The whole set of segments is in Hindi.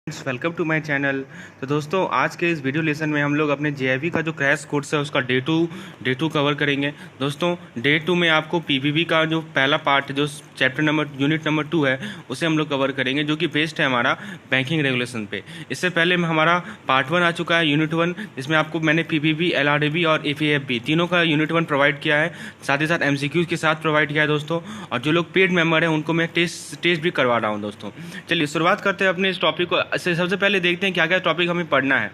Welcome to my channel. तो दोस्तों आज के इस वीडियो लेसन में हम लोग अपने जेआईबी का जो क्रैश कोर्स है उसका डे टू कवर करेंगे। दोस्तों डे टू में आपको पीबीबी का जो पहला पार्ट जो चैप्टर नंबर यूनिट नंबर 2 है उसे हम लोग कवर करेंगे, जो कि बेस्ड है हमारा बैंकिंग रेगुलेशन पे। इससे पहले में हमारा पार्ट 1 आ चुका है, यूनिट 1, जिसमें आपको मैंने पीबीबी, एलआरडीबी और एफएएफबी तीनों का यूनिट 1 प्रोवाइड किया है, साथ ही साथ एमसीक्यूज के साथ प्रोवाइड किया है दोस्तों। और जो लोग पेड मेंबर हैं उनको मैं टेस्ट भी करवा रहा हूँ दोस्तों। चलिए शुरुआत करते हैं अपने इस टॉपिक को। सबसे पहले देखते हैं क्या क्या टॉपिक हमें पढ़ना है।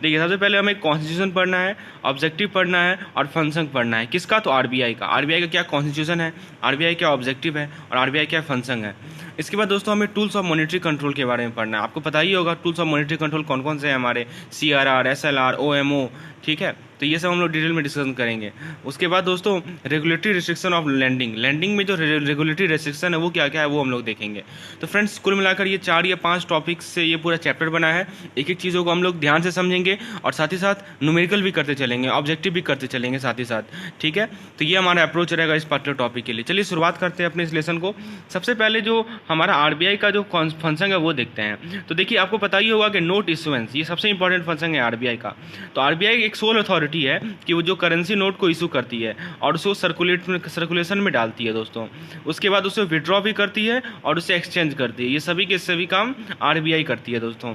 देखिए सबसे पहले हमें कॉन्स्टिट्यूशन पढ़ना है, ऑब्जेक्टिव पढ़ना है और फंक्शन पढ़ना है। किसका? तो आरबीआई का। आरबीआई का क्या कॉन्स्टिट्यूशन है, आरबीआई क्या ऑब्जेक्टिव है और आरबीआई क्या फंक्शन है। इसके बाद दोस्तों हमें टूल्स ऑफ मॉनेटरी कंट्रोल के बारे में पढ़ना है। आपको पता ही होगा टूल्स ऑफ मॉनेटरी कंट्रोल कौन कौन से हैं हमारे, सीआरआर, एसएलआर, ओएमओ, ठीक है। तो ये सब हम लोग डिटेल में डिस्कशन करेंगे। उसके बाद दोस्तों रेगुलेटरी रिस्ट्रिक्शन ऑफ लैंडिंग में जो रेगुलेटरी रिस्ट्रिक्शन है वो क्या क्या है वो हम लोग देखेंगे। तो फ्रेंड्स कुल मिलाकर ये 4 या 5 टॉपिक्स से ये पूरा चैप्टर बना है। एक एक चीज़ों को हम लोग ध्यान से समझेंगे और साथ ही साथ न्यूमेरिकल भी करते चलेंगे, ऑब्जेक्टिव भी करते चलेंगे साथ ही साथ, ठीक है। तो ये हमारा अप्रोच रहेगा इस पर्टिकुलर टॉपिक के लिए। चलिए शुरुआत करते हैं अपने इस लेसन को। सबसे पहले जो हमारा आरबीआई का जो फंक्शन है वो देखते हैं। तो देखिए आपको पता ही होगा कि नोट इशुएंस ये सबसे इंपॉर्टेंट फंक्शन है आरबीआई का। तो आरबीआई एक सोल अथॉरिटी है कि वो जो करेंसी नोट को इशू करती है और उसे सर्कुलेशन में डालती है दोस्तों। उसके बाद उसे विड्रॉ भी करती है और उसे एक्सचेंज करती है। ये सभी के सभी काम आरबीआई करती है दोस्तों।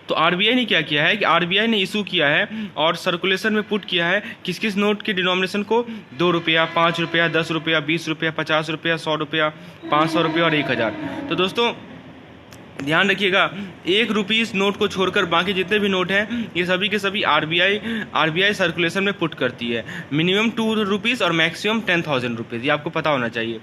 तो आरबीआई ने क्या किया है कि आरबीआई ने इशू किया है और सर्कुलेशन में पुट किया है किस किस नोट के डिनोमिनेशन को, 2 रुपया, 5 रुपया, 10 रुपया, 20 रुपया, 50 रुपया, 100 रुपया, 500 रुपया और 1000। तो दोस्तों ध्यान रखिएगा, 1 रुपीस नोट को छोड़कर बाकी जितने भी नोट हैं ये सभी के सभी आरबीआई सर्कुलेशन में पुट करती है। मिनिमम 2 रुपीज़ और मैक्सिमम 10,000 रुपीज़, ये आपको पता होना चाहिए।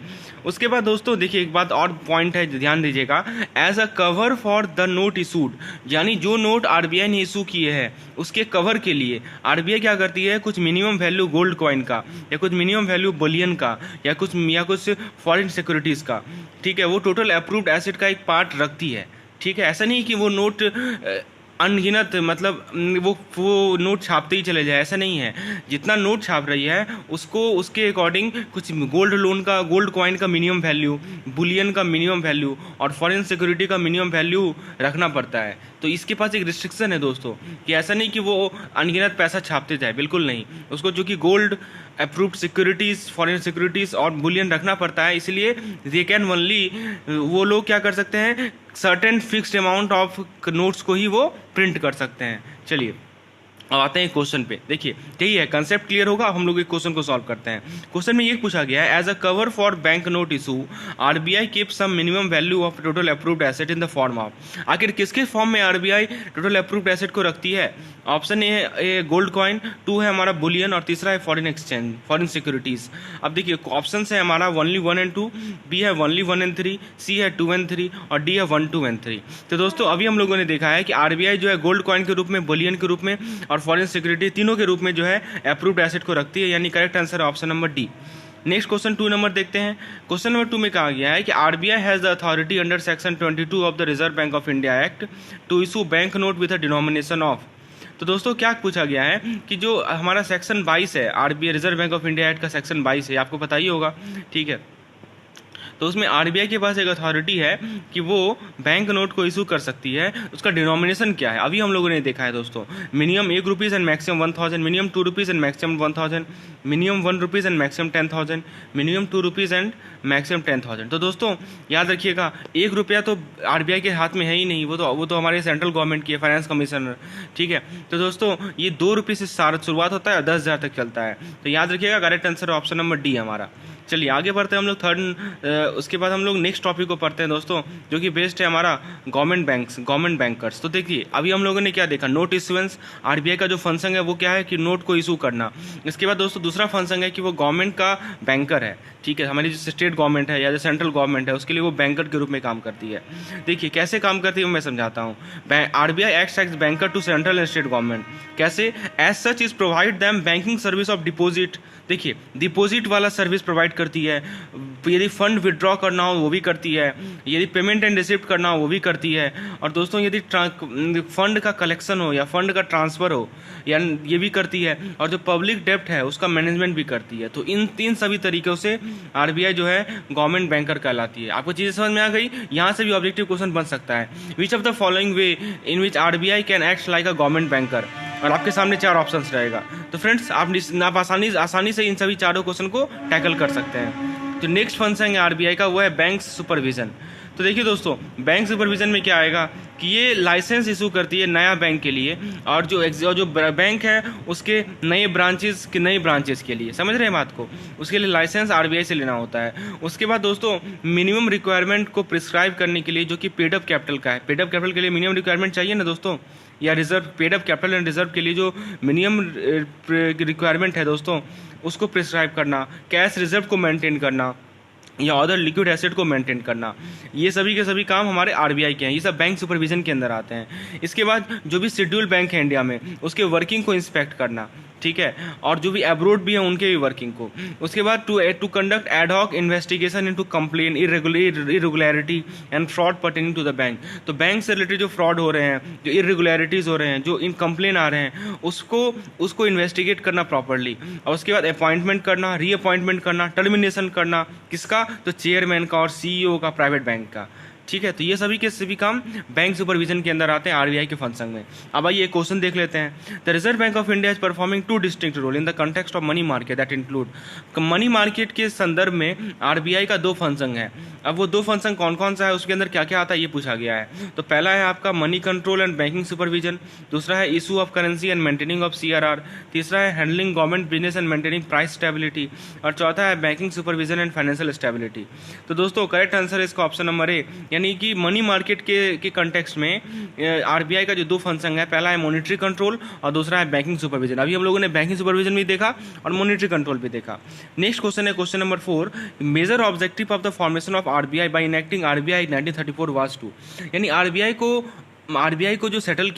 उसके बाद दोस्तों देखिए एक बात और पॉइंट है, ध्यान दीजिएगा, as a cover for the note issued, यानी जो नोट आरबीआई ने इशू किए हैं उसके कवर के लिए आरबीआई क्या करती है, कुछ मिनिमम वैल्यू गोल्ड कॉइन का या कुछ मिनिमम वैल्यू बुलियन का या कुछ फॉरेन सिक्योरिटीज़ का, ठीक है, वो टोटल अप्रूव्ड एसेट का एक पार्ट रखती है। ठीक है, ऐसा नहीं कि वो नोट अनगिनत मतलब वो नोट छापते ही चले जाए, ऐसा नहीं है। जितना नोट छाप रही है उसको उसके अकॉर्डिंग कुछ गोल्ड कॉइन का मिनिमम वैल्यू, बुलियन का मिनिमम वैल्यू और फॉरेन सिक्योरिटी का मिनिमम वैल्यू रखना पड़ता है। तो इसके पास एक रिस्ट्रिक्शन है दोस्तों कि ऐसा नहीं कि वो अनगिनत पैसा छापते जाए, बिल्कुल नहीं। उसको जो कि gold approved securities, foreign securities और बुलियन रखना पड़ता है, इसलिए दे कैन ओनली, वो लोग क्या कर सकते हैं, certain fixed amount of notes को ही वो प्रिंट कर सकते हैं। चलिए अब आते हैं क्वेश्चन पे। देखिए यही है, कंसेप्ट क्लियर होगा। अब हम लोग एक क्वेश्चन को सॉल्व करते हैं। क्वेश्चन में ये पूछा गया है, as a cover for bank note issue RBI keep some minimum value of total approved asset in the form of, आखिर किसके फॉर्म में आरबीआई टोटल अप्रूव्ड एसेट को रखती है। ऑप्शन ए है गोल्ड कॉइन, 2 है हमारा बुलियन और तीसरा है फॉरेन सिक्योरिटीज। अब देखिए ऑप्शन है हमारा ओनली 1 एंड 2, बी है ओनली 1 एंड 3, सी है 2 एंड 3 और डी है 1, 2 एंड 3। तो दोस्तों अभी हम लोगों ने देखा है कि आरबीआई जो है गोल्ड कॉइन के रूप में, बुलियन के रूप में और फॉरेन सिक्योरिटी तीनों के रूप में जो है अप्रूव्ड एसेट को रखती है, यानी करेक्ट आंसर है option number D. Next question 2 number देखते हैं। क्वेश्चन नंबर 2 में कहा गया है कि RBI has the authority under section 22 of the Reserve Bank of India act to issue bank note with a denomination of. तो दोस्तों क्या पूछा गया है कि जो हमारा सेक्शन 22 है, RBI reserve Bank of India act का सेक्शन 22 है, आपको पता ही होगा, ठीक है। तो उसमें आरबीआई के पास एक अथॉरिटी है कि वो बैंक नोट को इशू कर सकती है। उसका डिनोमिनेशन क्या है अभी हम लोगों ने देखा है दोस्तों, minimum 1 rupees and maximum 1000, minimum 2 rupees and maximum 1000, minimum 1 rupees and maximum 10,000, minimum 2 rupees and maximum 10,000। तो दोस्तों याद रखिएगा 1 रुपया तो आरबीआई के हाथ में है ही नहीं, वो तो हमारे सेंट्रल गवर्नमेंट की है, फाइनेंस कमिश्नर, ठीक है। तो दोस्तों ये 2 रुपये से शुरुआत होता है और 10,000 तक चलता है। तो याद रखिएगा correct answer option number D हमारा। चलिए आगे बढ़ते हैं हम लोग थर्ड। उसके बाद हम लोग नेक्स्ट टॉपिक को पढ़ते हैं दोस्तों, जो कि बेस्ड है हमारा गवर्नमेंट बैंकर्स। तो देखिए अभी हम लोगों ने क्या देखा, नोट इशुएंस, आरबीआई का जो फंक्शन है वो क्या है कि नोट को इशू करना। इसके बाद दोस्तों दूसरा फंक्शन है कि वो गवर्नमेंट का बैंकर है, ठीक है। हमारी जो स्टेट गवर्नमेंट है या जो सेंट्रल गवर्नमेंट है उसके लिए वो बैंकर के रूप में काम करती है। देखिए कैसे काम करती है मैं समझाता हूँ। RBI acts as banker to central and state government. कैसे? As such is provide them banking service of deposit, देखिए डिपॉजिट वाला सर्विस प्रोवाइड करती है, यदि फंड विड्रॉ करना हो वो भी करती है, यदि पेमेंट एंड रिसिप्ट करना हो वो भी करती है, और दोस्तों यदि फंड का कलेक्शन हो या फंड का ट्रांसफ़र हो या ये भी करती है, और जो पब्लिक डेब्ट है उसका मैनेजमेंट भी करती है। तो इन तीन सभी तरीक़ों से आरबीआई जो है गवर्नमेंट बैंकर कहलाती है। आपको चीज़ें समझ में आ गई? यहाँ से भी ऑब्जेक्टिव क्वेश्चन बन सकता है, which of the following way in which RBI can act like a government banker, और आपके सामने 4 ऑप्शंस रहेगा। तो फ्रेंड्स आप आसानी से इन सभी चारों क्वेश्चन को टैकल कर सकते हैं। जो नेक्स्ट फंक्शन है आरबीआई का वो है बैंक सुपरविजन। तो देखिए दोस्तों, बैंक सुपरविजन में क्या आएगा कि ये लाइसेंस इशू करती है नया बैंक के लिए, और जो बैंक है उसके नए ब्रांचेस के लिए, समझ रहे हैं बात को, उसके लिए लाइसेंस आरबीआई से लेना होता है। उसके बाद दोस्तों मिनिमम रिक्वायरमेंट को प्रिस्क्राइब करने के लिए, जो कि पेड अप कैपिटल का है, पेड अप कैपिटल के लिए मिनिमम रिक्वायरमेंट चाहिए ना दोस्तों, या reserve, paid up capital and reserve के लिए जो मिनिमम रिक्वायरमेंट है दोस्तों उसको प्रिस्क्राइब करना, कैश रिजर्व को मेंटेन करना या अदर लिक्विड एसेट को मेंटेन करना, ये सभी के सभी काम हमारे आरबीआई के हैं। ये सब बैंक सुपरविजन के अंदर आते हैं। इसके बाद जो भी शेड्यूल बैंक है इंडिया में उसके वर्किंग को इंस्पेक्ट करना, ठीक है, और जो भी अब्रोड भी है उनके भी वर्किंग को। उसके बाद to conduct ad hoc investigation into complain irregularity and fraud pertaining to the bank. तो बैंक से रिलेटेड जो फ्रॉड हो रहे हैं, जो इरेगुलरिटीज़ हो रहे हैं, जो इन कंप्लेन आ रहे हैं, उसको इन्वेस्टिगेट करना प्रॉपरली, और उसके बाद अपॉइंटमेंट करना, रीअपॉइंटमेंट करना, टर्मिनेशन करना, किसका? तो चेयरमैन का और सीईओ का प्राइवेट बैंक का, ठीक है। तो ये सभी के सभी काम बैंक सुपरविजन के अंदर आते हैं आरबीआई के फंक्शन में। अब आइए एक क्वेश्चन देख लेते हैं। The Reserve Bank of India is performing 2 distinct role in the context of money market that include. Money market के संदर्भ में आरबीआई का 2 फंक्शन है। अब वो 2 फंक्शन कौन कौन सा है, उसके अंदर क्या क्या आता है, ये पूछा गया है। तो पहला है आपका money control and banking supervision, दूसरा है issue of currency and maintaining of CRR, तीसरा है handling government business and maintaining price stability, और चौथा है banking supervision and financial stability. तो दोस्तों करेक्ट आंसर है इसका ऑप्शन नंबर ए, यानी कि मनी मार्केट के कंटेक्स्ट में आरबीआई का जो 2 फंक्शन है, पहला है मॉनिटरी कंट्रोल और दूसरा है बैंकिंग सुपरविजन। अभी हम लोगों ने बैंकिंग सुपरविजन भी देखा और मॉनिटरी कंट्रोल भी देखा। नेक्स्ट क्वेश्चन है question number 4, major objective of the formation of RBI by enacting RBI 1934 was to. यानी आरबीआई को जो सेटअप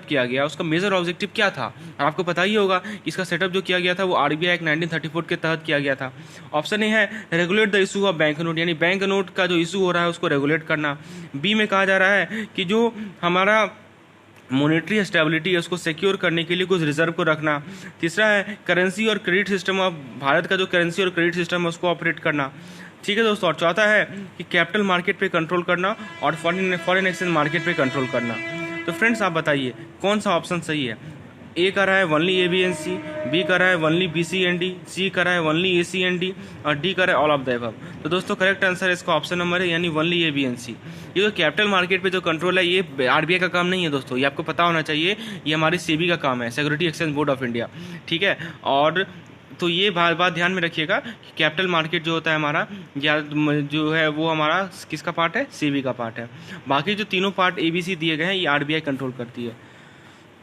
किया गया उसका मेजर ऑब्जेक्टिव क्या था। और आपको पता ही होगा कि इसका सेटअप जो किया गया था वो आरबीआई एक्ट 1934 के तहत किया गया था। ऑप्शन ए है regulate the issue of bank note, यानी बैंक नोट का जो इशू हो रहा है उसको रेगुलेट करना। बी में कहा जा रहा है कि जो हमारा मॉनेटरी स्टेबिलिटी है उसको सिक्योर करने के लिए कुछ रिजर्व को रखना। तीसरा है करेंसी और क्रेडिट सिस्टम ऑफ भारत का जो करेंसी और क्रेडिट सिस्टम है उसको ऑपरेट करना, ठीक है दोस्तों। और चौथा है कि कैपिटल मार्केट पे कंट्रोल करना और फॉरेन एक्सचेंज मार्केट पे कंट्रोल करना। तो फ्रेंड्स आप बताइए कौन सा ऑप्शन सही है। ए कर रहा है only A B and C, B कर रहा है only B C and D, C कर रहा है only A C and D, और डी कर रहा है ऑल ऑफ द अबव। तो दोस्तों करेक्ट आंसर इसका ऑप्शन नंबर है, यानी only A B and C. ये जो कैपिटल मार्केट पे जो कंट्रोल है ये आरबीआई का काम नहीं है दोस्तों, ये आपको पता होना चाहिए, ये हमारी सेबी का काम है, security exchange board of India, ठीक है। और तो ये बात ध्यान में रखिएगा कि कैपिटल मार्केट जो होता है हमारा या जो है वो हमारा किसका पार्ट है, सेबी का पार्ट है। बाकी जो तीनों पार्ट एबीसी दिए गए हैं ये आरबीआई कंट्रोल करती है,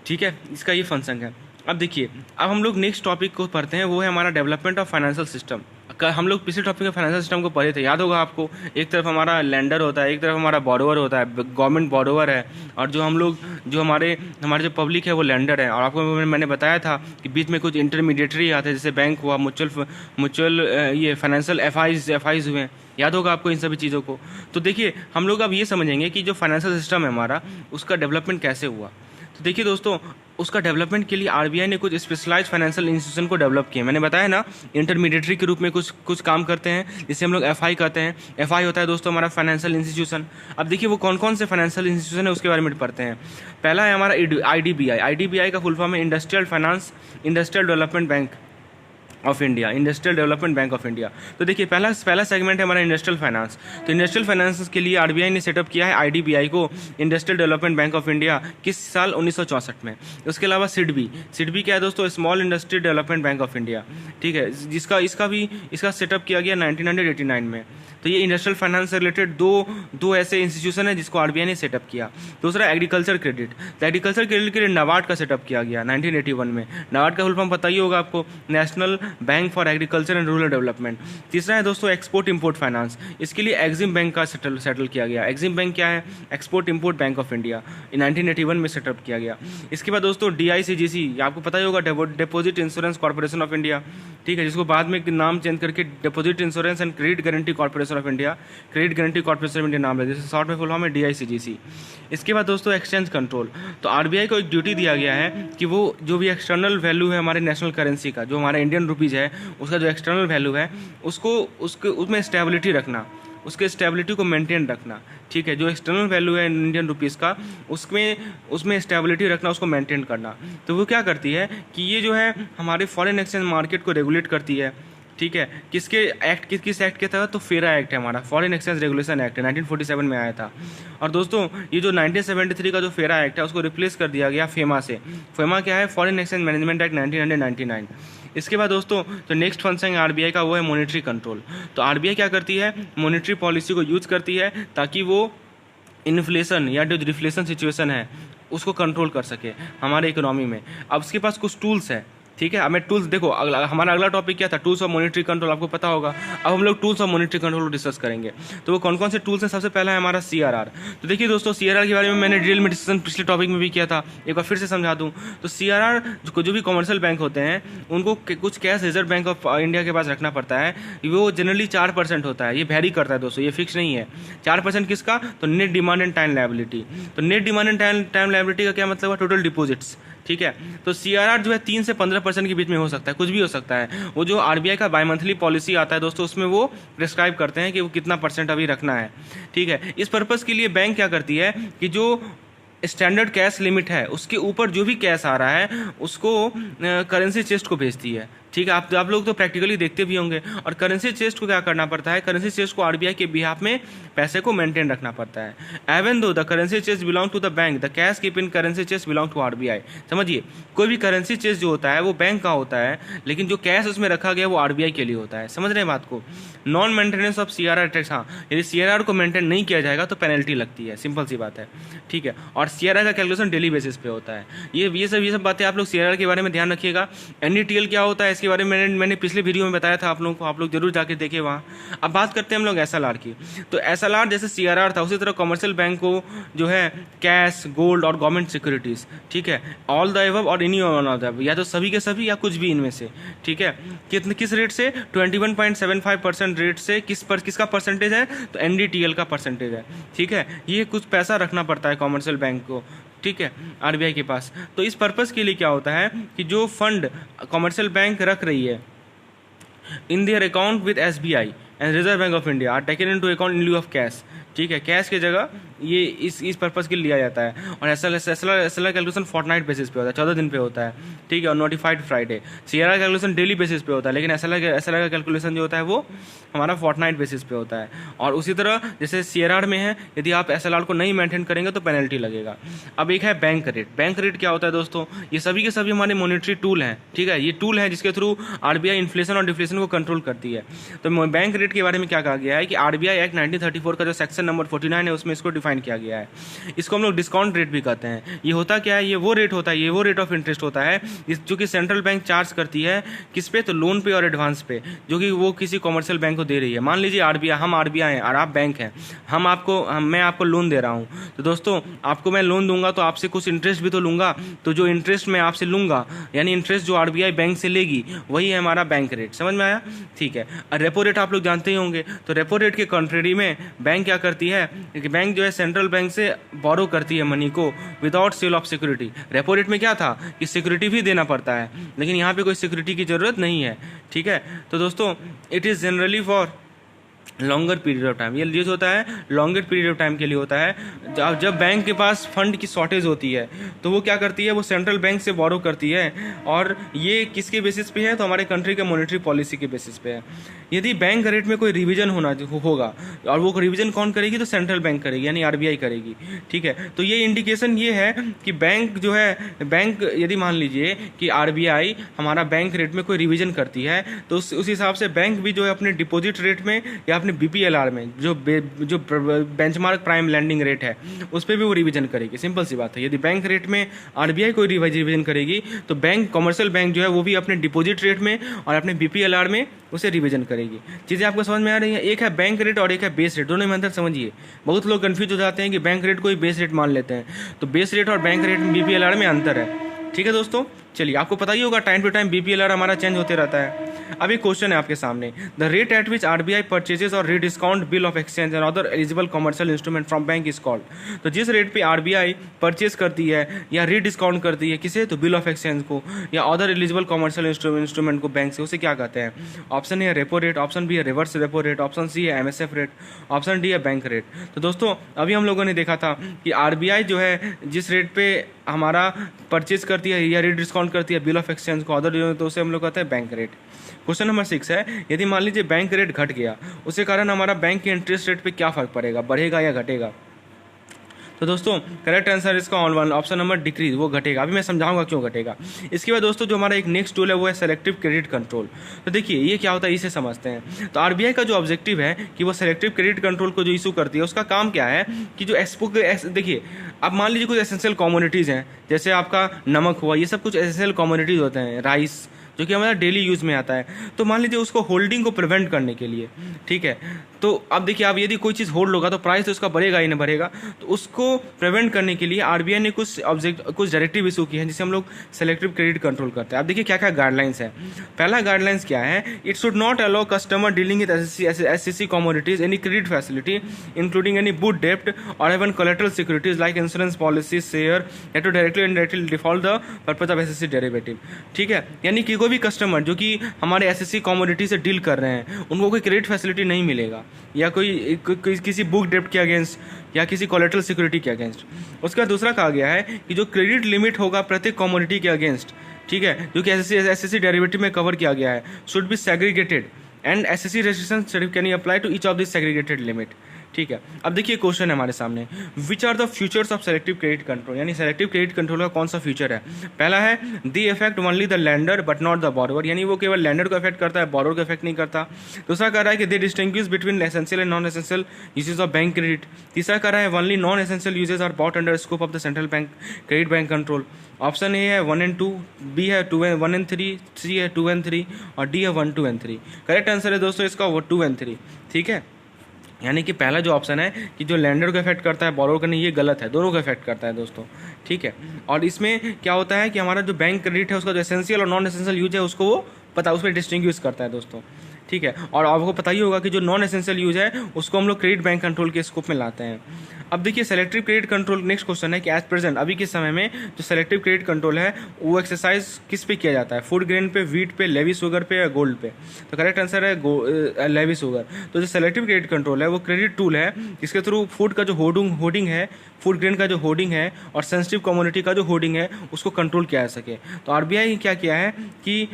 ठीक है, इसका ये फंक्शन है। अब देखिए, अब हम लोग नेक्स्ट टॉपिक को पढ़ते हैं, वो है हमारा डेवलपमेंट ऑफ फाइनेंशियल सिस्टम। हम लोग पिछले टॉपिक में फाइनेंशियल सिस्टम को पढ़े थे, याद होगा आपको। एक तरफ हमारा लैंडर होता है, एक तरफ हमारा बोरोवर होता है, गवर्नमेंट बोरोवर है, और जो हमारे जो पब्लिक है वो लैंडर है। और आपको मैंने बताया था कि बीच में कुछ इंटरमीडिएटरी आते हैं, जैसे बैंक हुआ, म्यूचुअल ये फाइनेंशियल एफआईज हुए, याद होगा आपको इन सभी चीज़ों को। तो देखिए हम लोग अब ये समझेंगे कि जो फाइनेंशियल सिस्टम है हमारा उसका डेवलपमेंट कैसे हुआ। तो देखिए दोस्तों, उसका डेवलपमेंट के लिए आरबीआई ने कुछ स्पेशलाइज्ड फाइनेंशियल इंस्टीट्यूशन को डेवलप किया। मैंने बताया ना, इंटरमीडिएटरी के रूप में कुछ काम करते हैं, जिसे हम लोग एफआई कहते हैं। एफआई होता है दोस्तों हमारा फाइनेंशियल इंस्टीट्यूशन। अब देखिए वो कौन कौन से फाइनेंशियल इंस्टीट्यूशन है उसके बारे में पढ़ते हैं। पहला है हमारा आईडीबीआई। आईडीबीआई का फुल फॉर्म है industrial development bank of India, industrial development bank of India. तो देखिए पहला सेगमेंट है हमारा इंडस्ट्रियल फाइनेंस। तो इंडस्ट्रियल फाइनेंस के लिए आरबीआई ने सेटअप किया है आईडीबीआई को, industrial development bank of India, किस साल 1964 में। उसके अलावा सिडबी क्या है दोस्तों, small industry development bank of India, ठीक है, इसका सेटअप किया गया 1989 में। तो ये इंडस्ट्रियल फाइनेंस से रिलेटेड दो ऐसे इंस्टीट्यूशन है जिसको आरबीआई ने सेटअप किया। दूसरा एग्रीकल्चर क्रेडिट। तो एग्रीकल्चर क्रेडिट के लिए नाबार्ड का सेटअप किया गया 1981 में। नाबार्ड का फुल फॉर्म पता ही होगा आपको, national bank for agriculture and rural development. तीसरा है दोस्तों एक्सपोर्ट इंपोर्ट फाइनेंस, इसके लिए एग्जिम बैंक का सेटल किया गया। एग्जिम बैंक क्या है? Export import bank of India, 1981 में सेटअप किया गया। इसके बाद दोस्तों DICGC, आपको पता ही होगा, deposit insurance corporation of India, ठीक है, जिसको बाद में नाम चेंज करके deposit insurance and credit guarantee corporation of India, credit guarantee corporation of India नाम है, जैसे शॉर्ट में फुल फॉर्म है DICGC। इसके बाद दोस्तों एक्सचेंज कंट्रोल, तो RBI को एक ड्यूटी दिया गया है कि वो जो भी एक्सटर्नल वैल्यू है हमारे नेशनल करेंसी का, जो हमारा इंडियन रुपीज़ है, उसका जो एक्सटर्नल वैल्यू है उसमें स्टेबिलिटी रखना, उसके स्टेबिलिटी को मेंटेन रखना, ठीक है, जो एक्सटर्नल वैल्यू है इंडियन रुपीज़ का उसमें स्टेबिलिटी रखना, उसको मेंटेन करना। तो वो क्या करती है कि ये जो है हमारे फॉरेन एक्सचेंज मार्केट को रेगुलेट करती है, ठीक है, किस एक्ट के तहत? तो फेरा एक्ट है हमारा, फॉरेन एक्सचेंज रेगुलेशन एक्ट है, 1947 में आया था। और दोस्तों ये जो 1973 का जो फेरा एक्ट है उसको रिप्लेस कर दिया गया फेमा से। फेमा क्या है? Foreign exchange management act 1999। इसके बाद दोस्तों जो नेक्स्ट फंक्शन है RBI का वो है मॉनेटरी कंट्रोल। तो RBI क्या करती है? मॉनेटरी पॉलिसी को यूज करती है ताकि वो इन्फ्लेशन या जो रिफ्लेशन सिचुएशन है उसको कंट्रोल कर सके हमारे इकोनॉमी में। अब उसके पास कुछ टूल्स है, ठीक है, हमें टूल्स देखो, हमारा अगला टॉपिक क्या था? टूल्स ऑफ मॉनेटरी कंट्रोल, आपको पता होगा। अब हम लोग टूल्स ऑफ मॉनेटरी कंट्रोल को डिस्कस करेंगे। तो वो कौन कौन से टूल्स हैं? सबसे पहला है हमारा CRR। तो देखिए दोस्तों, CRR के बारे में मैंने डिटेल में डिस्कशन पिछले टॉपिक में भी किया था, एक बार फिर से समझा दूं। तो CRR जो भी कॉमर्शियल बैंक होते हैं उनको कुछ cash reserve Bank of India के पास रखना पड़ता है। वो जनरली 4% होता है, ये वेरी करता है दोस्तों, ये फिक्स नहीं है। 4% किसका? तो net demand and time liability. तो net demand and time liability का क्या मतलब है? टोटल डिपॉजिट्स, ठीक है। तो CRR जो है 3 से 15% के बीच में हो सकता है, कुछ भी हो सकता है। वो जो RBI का बाई मंथली पॉलिसी आता है दोस्तों, उसमें वो प्रिस्क्राइब करते हैं कि वो कितना % अभी रखना है, ठीक है। इस पर्पज़ के लिए बैंक क्या करती है कि जो स्टैंडर्ड कैश लिमिट है उसके ऊपर जो भी कैश आ रहा है उसको करेंसी चेस्ट को भेजती है, ठीक है। आप लोग तो प्रैक्टिकली देखते भी होंगे। और करेंसी चेस्ट को क्या करना पड़ता है? करेंसी चेस्ट को RBI के बिहाफ में पैसे को मेंटेन रखना पड़ता है। Even though the currency chest belong to the bank, the cash keep in currency chest belong to RBI। समझिए, कोई भी करेंसी चेस्ट जो होता है वो बैंक का होता है, लेकिन जो कैश उसमें रखा गया वो RBI के लिए होता है। समझ रहे हैं बात को? Non maintenance of CRR tax, हाँ, यदि CRR को मेंटेन नहीं किया जाएगा तो पेनल्टी लगती है, सिंपल सी बात है, ठीक है। और CRR का कैलकुलेशन डेली बेसिस पे होता है। ये सब बातें आप लोग CRR के बारे में ध्यान रखिएगा। NDTL क्या होता है इसके बारे में मैंने पिछले वीडियो में बताया था आप लोगों को, आप लोग जरूर जाके देखें वहाँ। अब बात करते हैं हम लोग SLR की। तो SLR जैसे CRR था उसी तरह कमर्शियल बैंक को जो है कैश, गोल्ड और गवर्नमेंट सिक्योरिटीज, ठीक है, ऑल द एबव और any one of the above, या तो सभी के सभी या कुछ भी इनमें से, ठीक है। किस रेट से? 21.75% रेट से। किसका परसेंटेज है? तो NDTL का परसेंटेज है, ठीक है। ये कुछ पैसा रखना पड़ता है कमर्शियल बैंक को, ठीक है, RBI के पास। तो इस पर्पस के लिए क्या होता है कि जो फंड कमर्शियल बैंक रख रही है in their account with SBI and Reserve Bank of India are taken into account in lieu of cash, ठीक है, कैश की जगह ये इस पर्पज़ के लिए लिया जाता है। और SLR कैलकुलेशन फोर्टनाइट बेसिस पे होता है, 14 दिन पे होता है, ठीक है, और notified Friday. CRR calculation daily basis पे होता है, लेकिन SLR का कैलकुलेशन जो होता है वो हमारा फोर्टनाइट बेसिस पे होता है। और उसी तरह जैसे CRR में है, यदि आप SLR को नहीं मेंटेन करेंगे तो पेनल्टी लगेगा। अब एक है बैंक रेट। बैंक रेट क्या होता है दोस्तों? ये सभी के सभी हमारे मॉनेटरी टूल हैं, ठीक है। ये टूल है जिसके थ्रू RBI इन्फ्लेशन और डिफ्लेशन को कंट्रोल करती है। तो बैंक रेट के बारे में क्या कहा गया है कि RBI एक्ट 1934 का जो सेक्शन नंबर 49 है उसमें इसको डिफाइन किया गया है। इसको हम लोग डिस्काउंट रेट भी कहते हैं। ये होता क्या है? ये वो रेट होता है, ये वो रेट ऑफ इंटरेस्ट होता है जो कि सेंट्रल बैंक चार्ज करती है किस पे? तो लोन पे और एडवांस पे, जो कि वो किसी कॉमर्शियल बैंक को दे रही है। मान लीजिए हम RBI हैं और आप बैंक हैं, मैं आपको लोन दे रहा हूँ। तो दोस्तों आपको मैं लोन दूंगा तो आपसे कुछ इंटरेस्ट भी तो लूंगा। तो जो इंटरेस्ट मैं आपसे लूंगा, यानी इंटरेस्ट जो RBI बैंक से लेगी, वही है हमारा बैंक रेट। समझ में आया? ठीक है। और रेपो रेट आप लोग जानते ही होंगे। तो रेपो रेट के कंट्रेरी में बैंक क्या करती है कि बैंक जो है सेंट्रल बैंक से बोरो करती है मनी को without sale of security. Repo rate में क्या था कि सिक्योरिटी भी देना पड़ता है, लेकिन यहाँ पे कोई सिक्योरिटी की जरूरत नहीं है, ठीक है। तो दोस्तों it is generally for longer period of time. ये जो होता है लॉन्गर पीरियड ऑफ टाइम के लिए होता है। जब बैंक के पास फंड की शॉर्टेज होती है तो वो क्या करती है? वो सेंट्रल बैंक से बोरो करती है। और ये किसके बेसिस पे है? तो हमारे कंट्री के मॉनेटरी पॉलिसी के बेसिस पे है। यदि बैंक रेट में कोई रिवीजन होगा, और वो रिवीजन कौन करेगी, तो सेंट्रल बैंक करेगी, यानी आरबीआई करेगी। ठीक है, तो ये इंडिकेशन ये है कि बैंक जो है, बैंक यदि मान लीजिए कि आरबीआई हमारा बैंक रेट में कोई रिवीजन करती है, तो उस हिसाब से बैंक भी जो है अपने डिपॉजिट रेट में या अपने बीपीएलआर में जो बेंचमार्क प्राइम लैंडिंग रेट है उस पर भी वो रिवीजन करेगी। सिंपल सी बात है, यदि बैंक रेट में आरबीआई कोई रिवीजन करेगी तो बैंक, कमर्शियल बैंक जो है वो भी अपने डिपॉजिट रेट में और अपने बीपीएलआर में उसे रिवीजन करेगी। चीज़ें आपको समझ में आ रही हैं? एक है बैंक रेट और एक है बेस रेट, दोनों में अंतर समझिए। बहुत लोग कंफ्यूज हो जाते हैं कि बैंक रेट को ही बेस रेट मान लेते हैं, तो बेस रेट और बैंक रेट में बीपीएलआर में अंतर है। ठीक है दोस्तों, चलिए आपको पता ही होगा टाइम टू टाइम बीपीएलआर हमारा चेंज होते रहता है। अब एक क्वेश्चन है आपके सामने, the rate at which RBI purchases और rediscount bill of exchange and other eligible commercial instrument from bank is called. तो जिस रेट पे आरबीआई परचेज करती है या रीडिस्काउंट करती है किसे, तो बिल ऑफ एक्सचेंज को या अदर एलिजिबल कमर्शियल इंस्ट्रूमेंट को बैंक से, उसे क्या कहते हैं? ऑप्शन ए है रेपो रेट, ऑप्शन बी है reverse repo rate, option C है एमएसएफ रेट, ऑप्शन डी है बैंक रेट। तो दोस्तों अभी हम लोगों ने देखा था कि आरबीआई जो है जिस रेट पे हमारा परचेज करती है या रीडिस्काउंट करती है बिल ऑफ एक्सचेंज को अदर, तो उसे हम लोग कहते हैं बैंक रेट। क्वेश्चन नंबर 6 है, यदि मान लीजिए बैंक रेट घट गया, उसके कारण हमारा बैंक के इंटरेस्ट रेट पे क्या फर्क पड़ेगा, बढ़ेगा या घटेगा? तो दोस्तों करेक्ट आंसर इसका ऑप्शन नंबर डिक्रीज, वो घटेगा। अभी मैं समझाऊंगा क्यों घटेगा। इसके बाद दोस्तों जो हमारा एक नेक्स्ट टूल है वो है सेलेक्टिव क्रेडिट कंट्रोल। तो देखिए ये क्या होता है, इसे समझते हैं। तो आरबीआई का जो ऑब्जेक्टिव है कि वो सेलेक्टिव क्रेडिट कंट्रोल को जो इशू करती है, उसका काम क्या है कि जो देखिए अब मान लीजिए कुछ एसेंशियल कमोडिटीज़ हैं, जैसे आपका नमक हुआ, ये सब कुछ एसेंशियल कमोडिटीज़ होते हैं, राइस जो कि हमारा डेली यूज़ में आता है। तो मान लीजिए उसको होल्डिंग को प्रिवेंट करने के लिए, ठीक है, तो अब देखिए आप यदि कोई चीज़ होल्ड होगा तो प्राइस तो उसका बढ़ेगा ही नहीं बढ़ेगा, तो उसको प्रिवेंट करने के लिए आरबीआई ने कुछ डायरेक्टिव इशू किए हैं जिसे हम लोग सेलेक्टिव क्रेडिट कंट्रोल करते हैं। अब देखिए क्या क्या गाइडलाइंस है। पहला गाइडलाइंस क्या है, it should not allow customer dealing with SCC commodities any credit facility including any book डेप्ट और even collateral securities like insurance policy share या to directly indirectly default the purpose of SSC derivative. ठीक है, यानी कि कोई भी कस्टमर जो कि हमारे एसएससी कमोडिटी से डील कर रहे हैं उनको कोई क्रेडिट फैसिलिटी नहीं मिलेगा, या किसी बुक डेप्ट के अगेंस्ट या किसी कोलेटरल सिक्योरिटी के अगेंस्ट। उसका दूसरा कहा गया है कि जो क्रेडिट लिमिट होगा प्रत्येक कमोडिटी के अगेंस्ट, ठीक है, जो कि एसएससी डेरिवेटिव में कवर किया गया है, should be segregated and SSC registration can apply to each of this segregated limit. ठीक है, अब देखिए क्वेश्चन है हमारे सामने, which are the futures of selective credit control, यानी सेलेक्टिव क्रेडिट कंट्रोल का कौन सा फ्यूचर है। पहला है the effect only the lender but not the borrower, यानी वो केवल लैंडर को इफेक्ट करता है, बोरोवर को इफेक्ट नहीं करता। दूसरा कह रहा है कि they distinguish between essential and non essential uses of bank credit. तीसरा कह रहा है only non essential uses are bought under scope of the central bank credit bank control. Option A है 1 and 2, बी है 1 and 3, सी है 2 and 3 और डी है 1, 2 and 3। करेक्ट आंसर है दोस्तों इसका वो 2 and 3। ठीक है, यानी कि पहला जो ऑप्शन है कि जो लैंडर को इफेक्ट करता है बोरोवर को नहीं, ये गलत है, दोनों को इफेक्ट करता है दोस्तों। ठीक है, और इसमें क्या होता है कि हमारा जो बैंक क्रेडिट है उसका जो एसेंशियल और नॉन एसेंशियल यूज है उसको वो उसमें डिस्टिंग्विश करता है दोस्तों। ठीक है, और आपको पता ही होगा कि जो नॉन एसेंशियल यूज है उसको हम लोग क्रेडिट बैंक कंट्रोल के स्कोप में लाते हैं। अब देखिए selective credit control, next question है कि एज प्रेजेंट अभी के समय में जो सेलेक्टिव क्रेडिट कंट्रोल है वो एक्सरसाइज किस पे किया जाता है, फूड ग्रेन पे, वीट पे, लेवी शुगर पे या गोल्ड पे। तो करेक्ट आंसर है लेवी शुगर। तो जो सेलेक्टिव क्रेडिट कंट्रोल है वो क्रेडिट टूल है जिसके थ्रू फूड का जो होर्डिंग है, फूड ग्रेन का जो होर्डिंग है और सेंसिटिव कम्युनिटी का जो होर्डिंग है उसको कंट्रोल किया जा सके। तो आरबीआई ने क्या किया है कि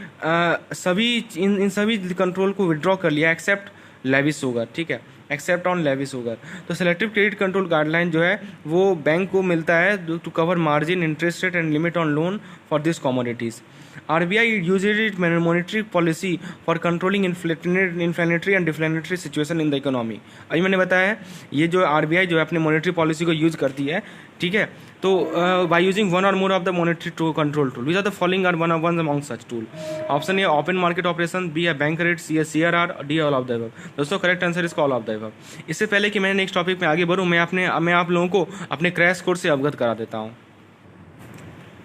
सभी इन सभी कंट्रोल को विड्रॉ कर लिया एक्सेप्ट लेवी शुगर। ठीक है, एक्सेप्ट ऑन लेवी शुगर। तो सेलेक्टिव क्रेडिट कंट्रोल गाइडलाइन जो है वो बैंक को मिलता है to cover margin, interest rate and limit on loan for this commodities. RBI uses it monetary policy for controlling inflammatory and deflammatory situation in the economy. अभी मैंने बताया है ये जो आरबीआई जो है अपनी मॉनेटरी पॉलिसी को यूज करती है। ठीक है, तो bye using one or more of the monetary control tool, which are the following are one among such tool. Option A open market operation, B है बैंक रेट, सी है CRR, D all of the above. दोस्तों करेक्ट आंसर इसका ऑल ऑफ द अबव। इससे पहले कि मैं नेक्स्ट टॉपिक में आगे बढ़ूँ, मैं आप लोगों को अपने क्रैश कोर्स से अवगत करा देता हूँ।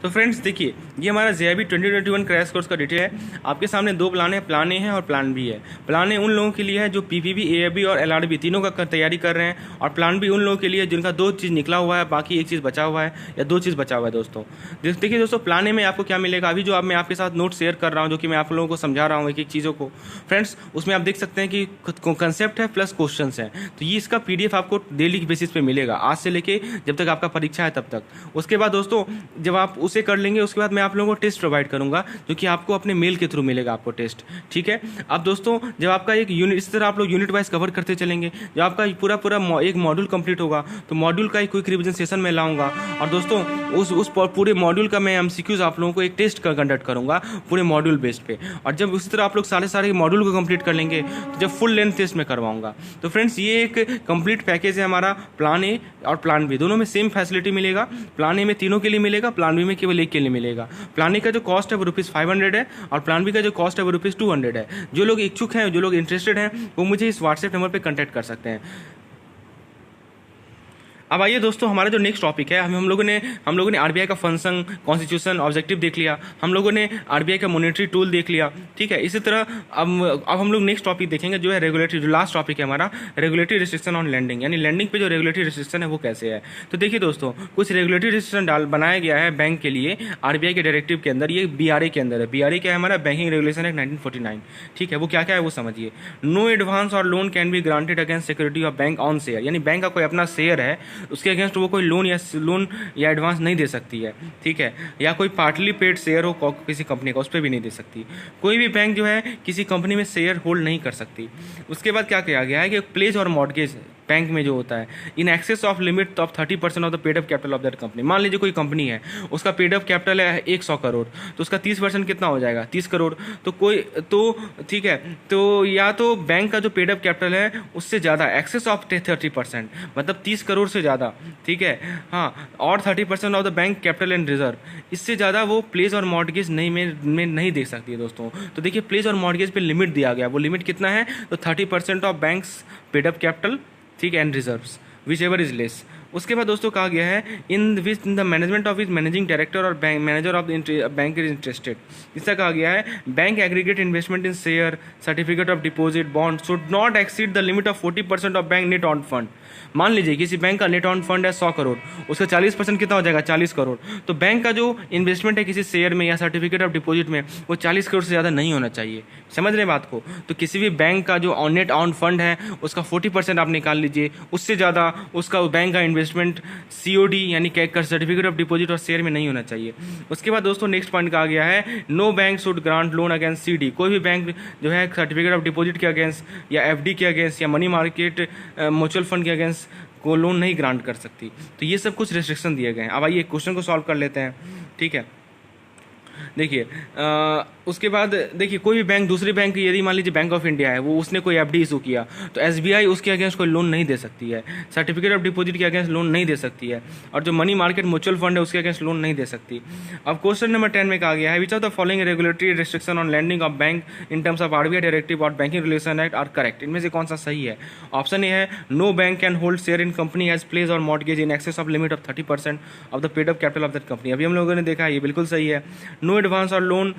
तो फ्रेंड्स देखिए ये हमारा जेआईबी 2021 क्रैश कोर्स का डिटेल है। आपके सामने दो प्लान है, प्लान ए है और प्लान बी है। प्लान ए उन लोगों के लिए है जो पीपीबी, एएबी और एलआरबी तीनों का तैयारी कर रहे हैं, और प्लान बी उन लोगों के लिए जिनका 2 चीज़ निकला हुआ है, बाकी 1 चीज़ बचा हुआ है या 2 चीज़ बचा हुआ है। दोस्तों देखिए दोस्तों प्लान ए में आपको क्या मिलेगा, अभी जो अब मैं आपके साथ नोट शेयर कर रहा हूँ, जो कि मैं आप लोगों को समझा रहा हूँ एक एक चीज़ों को फ्रेंड्स, उसमें आप देख सकते हैं कि कंसेप्ट है प्लस क्वेश्चन है। तो ये इसका पीडीएफ आपको डेली बेसिस पे मिलेगा, आज से लेके जब तक आपका परीक्षा है तब तक। उसके बाद दोस्तों जब आप उसे इससे कर लेंगे। उसके बाद मैं आप लोगों को टेस्ट प्रोवाइड करूँगा जो कि आपको अपने मेल के थ्रू मिलेगा आपको टेस्ट, ठीक है। अब दोस्तों जब आपका एक यूनिट, इस तरह आप लोग यूनिट वाइज कवर करते चलेंगे, जब आपका पूरा एक मॉड्यूल कंप्लीट होगा तो मॉड्यूल का एक क्विक रिवीजन सेशन में लाऊंगा, और दोस्तों उस पूरे मॉड्यूल का मैं एमसीक्यूज आप लोगों को एक टेस्ट कंडक्ट करूंगा पूरे मॉड्यूल बेस्ड पे। और जब उसी तरह आप लोग सारे मॉड्यूल को कंप्लीट कर लेंगे तो जब फुल लेंथ टेस्ट में करवाऊंगा। तो फ्रेंड्स ये एक कंप्लीट पैकेज है हमारा, प्लान ए और प्लान बी दोनों में सेम फैसिलिटी मिलेगा। प्लान ए में तीनों के लिए मिलेगा, प्लान बी में केवल एक के लिए मिलेगा। प्लान ए का जो कॉस्ट है वो ₹500 है और प्लान बी का जो कॉस्ट है वो ₹200 है। जो लोग इच्छुक हैं, जो लोग इंटरेस्टेड हैं, वो मुझे इस व्हाट्सएप नंबर पर कॉन्टैक्ट कर सकते हैं। अब आइए दोस्तों, हमारा जो नेक्स्ट टॉपिक है, हम लोगों ने आरबीआई का फंक्शन, कॉन्स्टिट्यूशन, ऑब्जेक्टिव देख लिया, हम लोगों ने आरबीआई का मॉनेटरी टूल देख लिया, ठीक है। इसी तरह अब हम लोग नेक्स्ट टॉपिक देखेंगे जो है रेगुलेटरी, जो लास्ट टॉपिक है हमारा, रेगुलेटरी रिस्ट्रिक्शन ऑन लैंडिंग, यानी लैंडिंग पे जो रेगुलेटरी रिस्ट्रिक्शन है वो कैसे है। तो देखिए दोस्तों, कुछ रेगुलेटरी रिस्ट्रिक्शन बनाया गया है बैंक के लिए आरबीआई के डायरेक्टिव के अंदर। ये बीआरए के अंदर है। बीआरए क्या है हमारा, बैंकिंग रेगुलेशन एक्ट 1949, ठीक है। वो क्या क्या है वो समझिए। नो एडवांस और loan can be granted against security of bank on share, यानी बैंक का कोई अपना शेयर है उसके अगेंस्ट वो कोई लोन या एडवांस नहीं दे सकती है, ठीक है। या कोई पार्टली पेड शेयर हो किसी कंपनी का, उस पर भी नहीं दे सकती। कोई भी बैंक जो है किसी कंपनी में शेयर होल्ड नहीं कर सकती। उसके बाद क्या किया गया है कि प्लेज और मॉर्गेज बैंक में जो होता है इन excess of limit of 30% of the paid up capital of that company. मान लीजिए कोई कंपनी है, उसका पेड अप कैपिटल है 100 करोड़, तो उसका 30% कितना हो जाएगा, 30 करोड़। तो ठीक है, तो या तो बैंक का जो पेड अप कैपिटल है उससे ज़्यादा, एक्सेस ऑफ 30%, मतलब 30 करोड़ से ज़्यादा, ठीक है, हाँ, और 30% of the bank capital and reserve, इससे ज़्यादा वो प्लेज और मॉर्गेज में नहीं दे सकती है दोस्तों। तो देखिए प्लेज और मॉर्गेज पे लिमिट दिया गया, वो लिमिट कितना है, तो 30% of banks paid up capital, ठीक, and reserves whichever is less. उसके बाद दोस्तों कहा गया है in which the management of is managing director और bank manager of bank is interested. इसका कहा गया है bank aggregate investment in share, certificate of deposit, bond should not exceed the limit of 40% of bank net own fund. मान लीजिए किसी बैंक का नेट ऑन फंड है 100 करोड़, उसका 40% कितना हो जाएगा, 40 करोड़। तो बैंक का जो इन्वेस्टमेंट है किसी शेयर में या सर्टिफिकेट ऑफ डिपॉजिट में, वो 40 करोड़ से ज़्यादा नहीं होना चाहिए। समझ रहे बात को। तो किसी भी बैंक का जो नेट ऑन फंड है उसका 40% आप निकाल लीजिए, उससे ज़्यादा उसका बैंक का इन्वेस्टमेंट सीओडी यानी सर्टिफिकेट ऑफ डिपॉजिट और शेयर में नहीं होना चाहिए। उसके बाद दोस्तों नेक्स्ट पॉइंट कहा गया है no bank should grant loan against CD. कोई भी बैंक जो है सर्टिफिकेट ऑफ डिपॉजिट के अगेंस्ट या एफडी के अगेंस्ट या मनी मार्केट म्यूचुअल फंड के अगेंस्ट को लोन नहीं ग्रांट कर सकती। तो ये सब कुछ रेस्ट्रिक्शन दिए गए हैं। अब आइए क्वेश्चन को सॉल्व कर लेते हैं, ठीक है। देखिए उसके बाद देखिए कोई भी बैंक दूसरे बैंक की, यदि मान लीजिए बैंक ऑफ इंडिया है, वो उसने कोई एफडी इशू किया तो एसबीआई उसके अगेंस्ट कोई लोन नहीं दे सकती है, सर्टिफिकेट ऑफ डिपॉजिट के अगेंस्ट लोन नहीं दे सकती है, और जो मनी मार्केट म्यूचुअल फंड है उसके अगेंस्ट लोन नहीं दे सकती। अब क्वेश्चन नंबर 10 में कहा गया है which of the following regulatory restriction on lending of bank in terms of RBI directive और banking relation act are correct. इनमें से कौन सा सही है। ऑप्शन ए है no bank can hold share in company has pledge और mortgage in excess of limit of 30% of the paid up capital of that company. अभी हम लोगों ने देखा ये बिल्कुल सही है। नो एडवांस और loan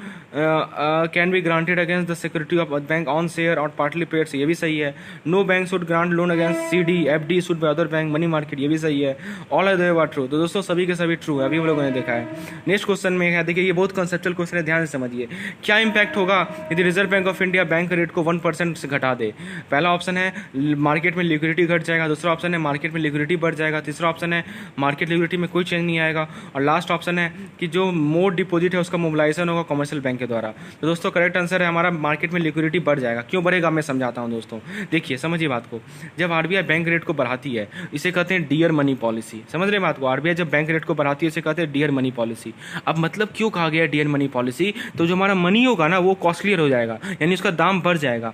can be granted against the security of bank on share और पार्टली पेड, ये भी सही है। No bank should grant loan against CD FD should by other bank money market, ये भी सही है। All other are true. तो दोस्तों सभी के सभी ट्रू है, अभी हम लोगों ने देखा है। नेक्स्ट क्वेश्चन में है, देखिए ये बहुत कंसेप्चुअल क्वेश्चन है, ध्यान से समझिए। क्या इंपैक्ट होगा यदि reserve Bank of India bank rate को 1% से घटा दे। पहला ऑप्शन है मार्केट में लिक्विडिटी घट जाएगा, दूसरा ऑप्शन है मार्केट में लिक्विडिटी बढ़ जाएगा, तीसरा ऑप्शन है मार्केट लिक्विडिटी में कोई चेंज नहीं आएगा, और लास्ट ऑप्शन है कि जो मोर डिपॉजिट है उसका मोबिलाइजेशन होगा कमर्शियल बैंक के द्वारा। तो दोस्तों करेक्ट आंसर है हमारा मार्केट में लिक्विडिटी बढ़ जाएगा। क्यों बढ़ेगा मैं समझाता हूं दोस्तों, देखिए समझिए बात को। जब आरबीआई बैंक रेट को बढ़ाती है इसे कहते हैं डियर मनी पॉलिसी। समझ रहे बात को। आरबीआई जब बैंक रेट को बढ़ाती है इसे कहते हैं डियर मनी पॉलिसी। अब मतलब क्यों कहा गया डियर मनी पॉलिसी, तो जो हमारा मनी होगा ना वो कॉस्टलियर हो जाएगा, यानी उसका दाम बढ़ जाएगा।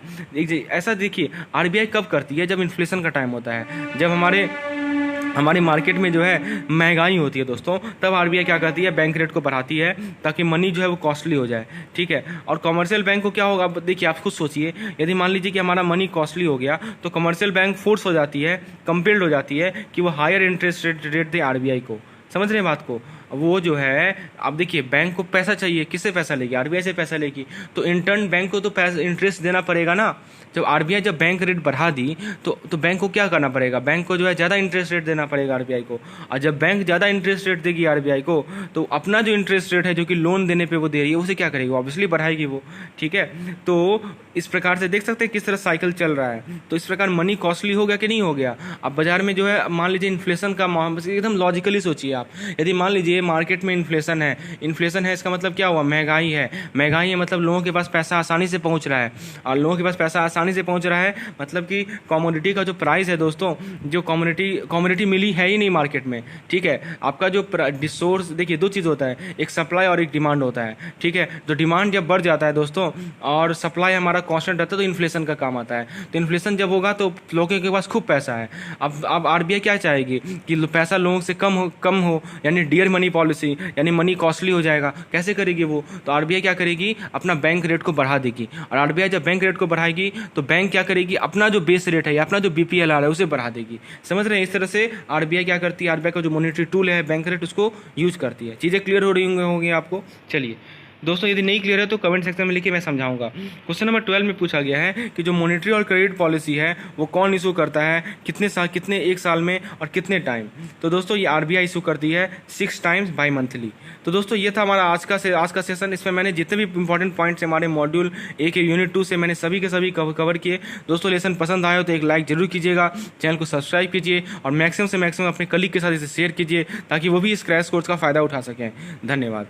ऐसा देखिए आरबीआई कब करती है, जब इन्फ्लेशन का टाइम होता है, जब हमारी मार्केट में जो है महंगाई होती है दोस्तों, तब आरबीआई क्या करती है बैंक रेट को बढ़ाती है ताकि मनी जो है वो कॉस्टली हो जाए, ठीक है। और कमर्शियल बैंक को क्या होगा, देखिए आप खुद सोचिए, यदि मान लीजिए कि हमारा मनी कॉस्टली हो गया तो कमर्शियल बैंक फोर्स हो जाती है, कंपेल्ड हो जाती है कि वो हायर इंटरेस्ट रेट दे आरबीआई को। समझ रहे हैं बात को। वो जो है अब देखिए बैंक को पैसा चाहिए, किससे पैसा लेगी, आरबीआई से पैसा लेगी, तो इंटर्न बैंक को तो पैसा इंटरेस्ट देना पड़ेगा ना। जब आरबीआई जब बैंक रेट बढ़ा दी तो बैंक को क्या करना पड़ेगा, बैंक को जो है ज़्यादा इंटरेस्ट रेट देना पड़ेगा आरबीआई को। और जब बैंक ज़्यादा इंटरेस्ट रेट देगी आरबीआई को तो अपना जो इंटरेस्ट रेट है जो कि लोन देने पे वो दे रही है उसे क्या करेगी, ऑब्वियसली बढ़ाएगी वो, ठीक है। तो इस प्रकार से देख सकते हैं किस तरह साइकिल चल रहा है। तो इस प्रकार मनी कॉस्टली हो गया कि नहीं हो गया। अब बाजार में जो है मान लीजिए इन्फ्लेशन का एकदम लॉजिकली सोचिए आप। यदि मान लीजिए मार्केट में इन्फ्लेशन है, इसका मतलब क्या हुआ, महंगाई है मतलब लोगों के पास पैसा आसानी से पहुंच रहा है, और लोगों के पास पैसा आसानी से पहुंच रहा है मतलब कि कमोडिटी का जो प्राइस है दोस्तों, जो कमोडिटी मिली है ही नहीं मार्केट में, ठीक है। आपका जो रिसोर्स, देखिए दो चीज़ होता है, एक सप्लाई और एक डिमांड होता है, ठीक है। तो डिमांड जब बढ़ जाता है दोस्तों और सप्लाई हमारा कांस्टेंट रहता है तो इन्फ्लेशन का काम आता है। तो इन्फ्लेशन जब होगा तो लोगों के पास खूब पैसा है। अब आरबीआई क्या चाहेगी कि पैसा लोगों से कम हो, यानी डियर मनी पॉलिसी, यानी मनी कॉस्टली हो जाएगा। कैसे करेगी वो, तो आरबीआई क्या करेगी, अपना बैंक रेट को बढ़ा देगी। और आरबीआई जब बैंक रेट को बढ़ाएगी तो बैंक क्या करेगी, अपना जो बेस रेट है या अपना जो बीपीएलआर है उसे बढ़ा देगी। समझ रहे हैं, इस तरह से आरबीआई क्या करती है, आरबीआई का जो मॉनेटरी टूल है बैंक रेट, उसको यूज करती है। चीज़ें क्लियर हो रही होंगी आपको। चलिए दोस्तों, यदि नहीं क्लियर है तो कमेंट सेक्शन में लिखिए, मैं समझाऊंगा। क्वेश्चन नंबर 12 में पूछा गया है कि जो मॉनेटरी और क्रेडिट पॉलिसी है वो कौन इशू करता है, कितने एक साल में और कितने टाइम। तो दोस्तों ये आरबीआई इशू करती है 6 टाइम्स बाई मंथली। तो दोस्तों ये था हमारा आज का सेशन। इसमें मैंने जितने भी इंपॉर्टेंट पॉइंट्स हमारे मॉड्यूल 1 यूनिट 2 से मैंने सभी के सभी कवर किए। दोस्तों लेसन पसंद आए हो तो एक लाइक जरूर कीजिएगा, चैनल को सब्सक्राइब कीजिए और मैक्सिमम से मैक्सिमम अपने कलीग के साथ इसे शेयर कीजिए ताकि वो भी इस क्रैश कोर्स का फ़ायदा उठा सकें। धन्यवाद।